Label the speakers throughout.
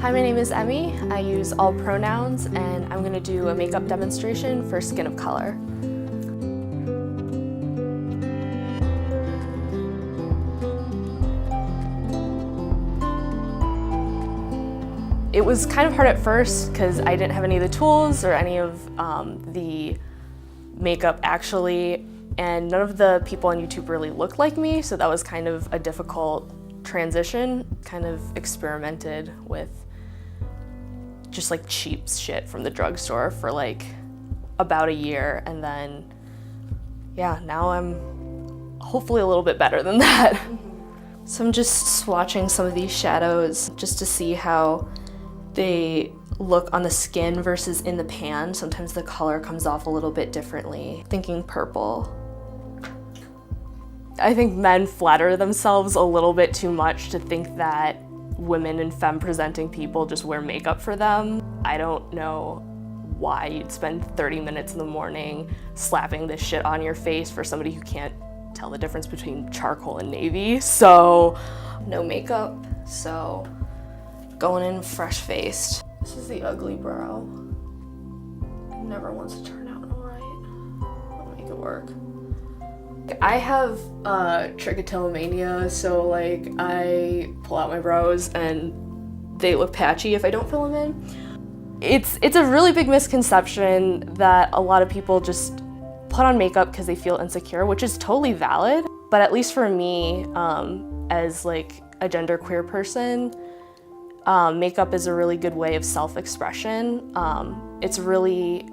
Speaker 1: Hi, my name is Emmy. I use all pronouns, and I'm going to do a makeup demonstration for Skin of Color. It was kind of hard at first because I didn't have any of the tools or any of the makeup actually, and none of the people on YouTube really looked like me, so that was kind of a difficult transition. Kind of experimented with just like cheap shit from the drugstore for like about a year, and then yeah, now I'm hopefully a little bit better than that. So I'm just swatching some of these shadows just to see how they look on the skin versus in the pan. Sometimes the color comes off a little bit differently. Thinking purple. I think men flatter themselves a little bit too much to think that women and femme-presenting people just wear makeup for them. I don't know why you'd spend 30 minutes in the morning slapping this shit on your face for somebody who can't tell the difference between charcoal and navy. So, no makeup, so going in fresh-faced. This is the ugly brow. It never wants to turn out alright. I'll make it work. I have trichotillomania, so like I pull out my brows and they look patchy if I don't fill them in. It's a really big misconception that a lot of people just put on makeup because they feel insecure, which is totally valid. But at least for me, as like a genderqueer person, makeup is a really good way of self-expression. It's a really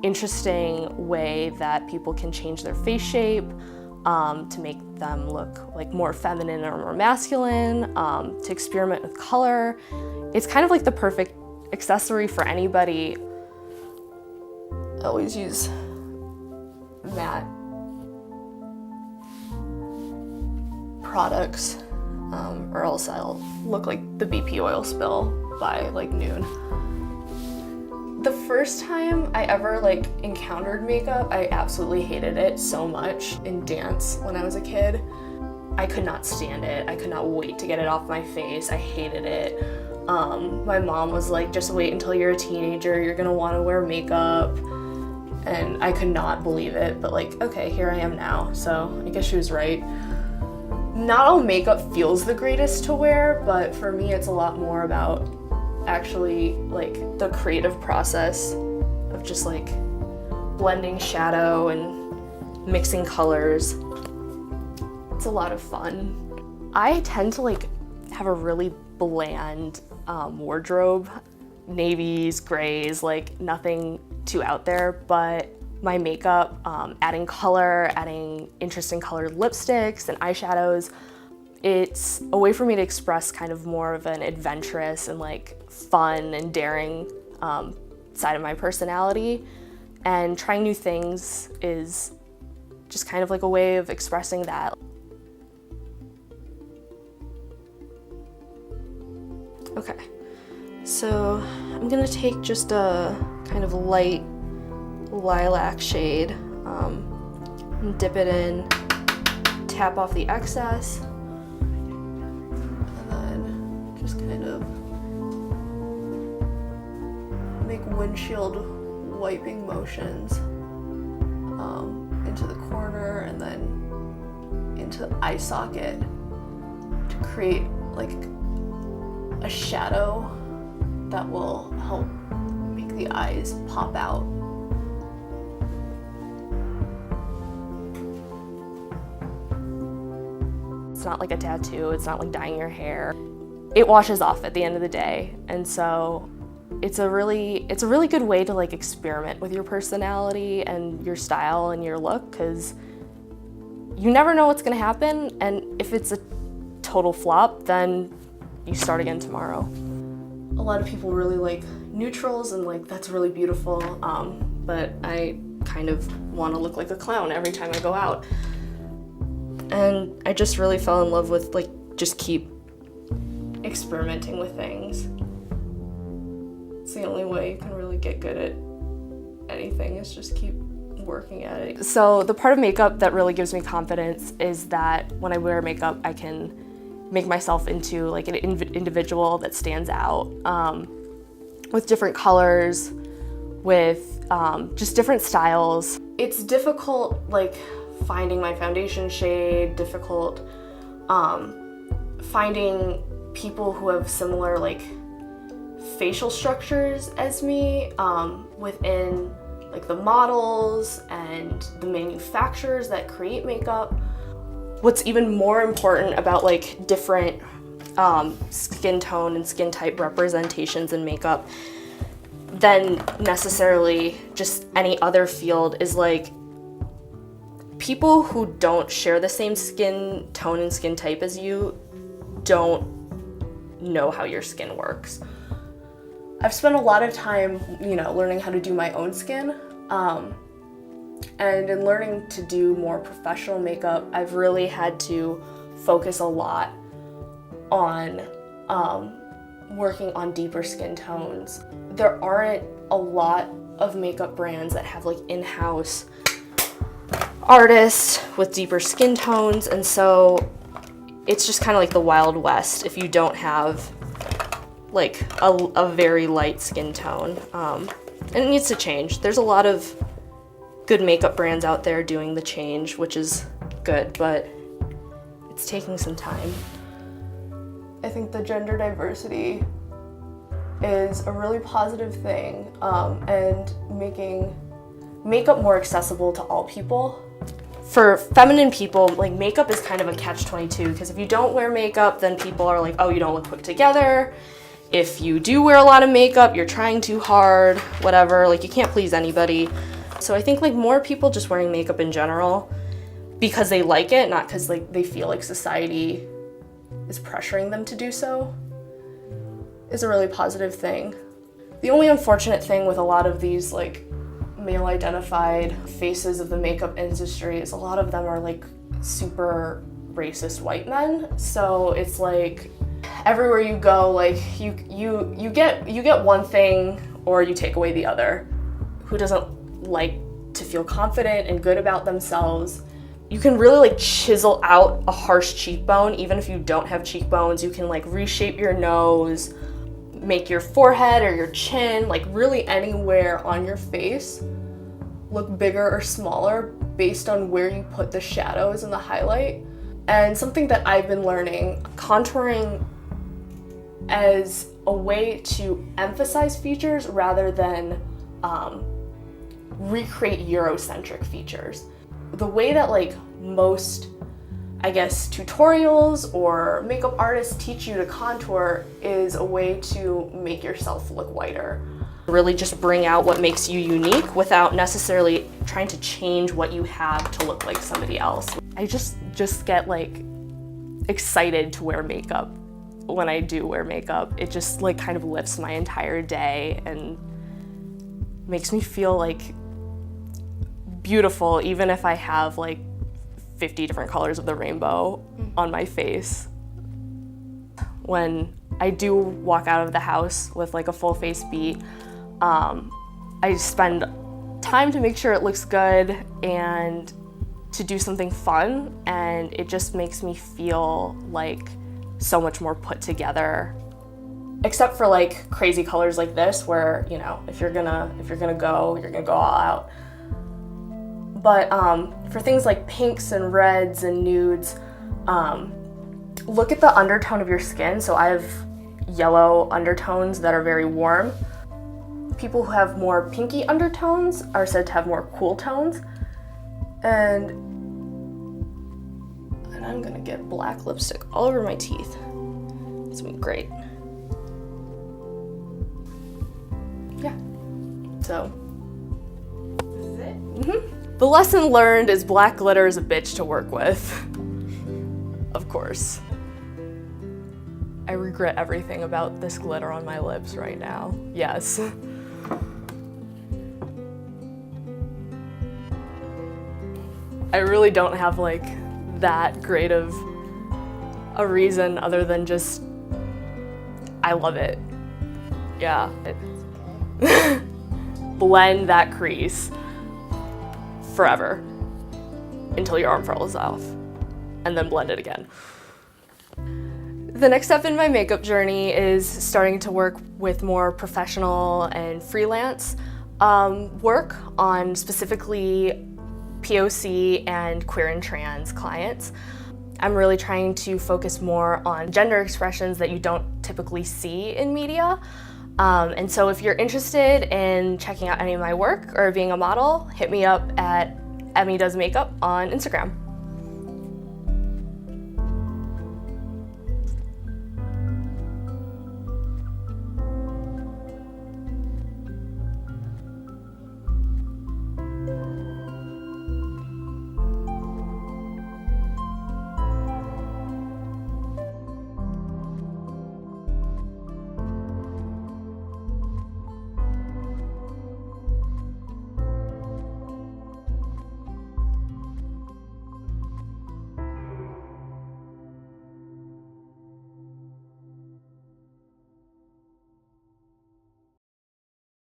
Speaker 1: interesting way that people can change their face shape to make them look like more feminine or more masculine, to experiment with color. It's kind of like the perfect accessory for anybody. I always use matte products, or else I'll look like the BP oil spill by like noon. The first time I ever like encountered makeup, I absolutely hated it so much. In dance when I was a kid, I could not stand it. I could not wait to get it off my face. I hated it. My mom was like, just wait until you're a teenager, you're gonna wanna wear makeup. And I could not believe it, but like, okay, here I am now. So I guess she was right. Not all makeup feels the greatest to wear, but for me it's a lot more about actually like the creative process of just like blending shadow and mixing colors. It's a lot of fun. I tend to like have a really bland wardrobe. Navies, grays, like nothing too out there, but my makeup, adding color, adding interesting colored lipsticks and eyeshadows, it's a way for me to express kind of more of an adventurous and like fun and daring side of my personality. And trying new things is just kind of like a way of expressing that. Okay, so I'm gonna take just a kind of light lilac shade, and dip it in, tap off the excess, and then just kind of make windshield wiping motions into the corner and then into the eye socket to create like a shadow that will help make the eyes pop out. It's not like a tattoo, it's not like dyeing your hair. It washes off at the end of the day, and so it's a really good way to like experiment with your personality and your style and your look, because you never know what's gonna happen, and if it's a total flop, then you start again tomorrow. A lot of people really like neutrals, and like that's really beautiful, but I kind of want to look like a clown every time I go out. And I just really fell in love with like just keep experimenting with things. It's the only way you can really get good at anything, is just keep working at it. So the part of makeup that really gives me confidence is that when I wear makeup, I can make myself into like an individual that stands out, with different colors, with just different styles. It's difficult, like, finding my foundation shade, difficult finding people who have similar, like, facial structures as me within, like, the models and the manufacturers that create makeup. What's even more important about, like, different skin tone and skin type representations in makeup than necessarily just any other field is, like, people who don't share the same skin tone and skin type as you don't know how your skin works. I've spent a lot of time, you know, learning how to do my own skin, and in learning to do more professional makeup, I've really had to focus a lot on working on deeper skin tones. There aren't a lot of makeup brands that have, like, in-house artists with deeper skin tones, and so it's just kind of like the Wild West if you don't have, like, a very light skin tone. And it needs to change. There's a lot of good makeup brands out there doing the change, which is good, but it's taking some time. I think the gender diversity is a really positive thing, and making makeup more accessible to all people. For feminine people, like, makeup is kind of a catch-22, because if you don't wear makeup, then people are like, oh, you don't look put together. If you do wear a lot of makeup, you're trying too hard, whatever, like, you can't please anybody. So I think, like, more people just wearing makeup in general because they like it, not because, like, they feel like society is pressuring them to do so, is a really positive thing. The only unfortunate thing with a lot of these, like, male-identified faces of the makeup industry is a lot of them are, like, super racist white men. So it's like everywhere you go, like, you get one thing or you take away the other. Who doesn't like to feel confident and good about themselves? You can really, like, chisel out a harsh cheekbone. Even if you don't have cheekbones, you can, like, reshape your nose, make your forehead or your chin, like, really anywhere on your face look bigger or smaller based on where you put the shadows and the highlight. And something that I've been learning, contouring as a way to emphasize features rather than recreate Eurocentric features. The way that, like, most, I guess, tutorials or makeup artists teach you to contour is a way to make yourself look whiter. Really just bring out what makes you unique without necessarily trying to change what you have to look like somebody else. I just get, like, excited to wear makeup. When I do wear makeup, it just, like, kind of lifts my entire day and makes me feel, like, beautiful, even if I have, like, 50 different colors of the rainbow on my face. When I do walk out of the house with, like, a full face beat, I spend time to make sure it looks good and to do something fun, and it just makes me feel, like, so much more put together. Except for, like, crazy colors like this, where, you know, if you're gonna go, you're gonna go all out. But for things like pinks and reds and nudes, look at the undertone of your skin. So I have yellow undertones that are very warm. People who have more pinky undertones are said to have more cool tones. And I'm gonna get black lipstick all over my teeth. It's gonna be great. Yeah, so. This is it? Mm-hmm. The lesson learned is black glitter is a bitch to work with. Of course. I regret everything about this glitter on my lips right now. Yes. I really don't have, like, that great of a reason other than just I love it. Yeah. Blend that crease forever until your arm falls off, and then blend it again. The next step in my makeup journey is starting to work with more professional and freelance work on specifically POC and queer and trans clients. I'm really trying to focus more on gender expressions that you don't typically see in media. And so if you're interested in checking out any of my work or being a model, hit me up at Emmy Does Makeup on Instagram.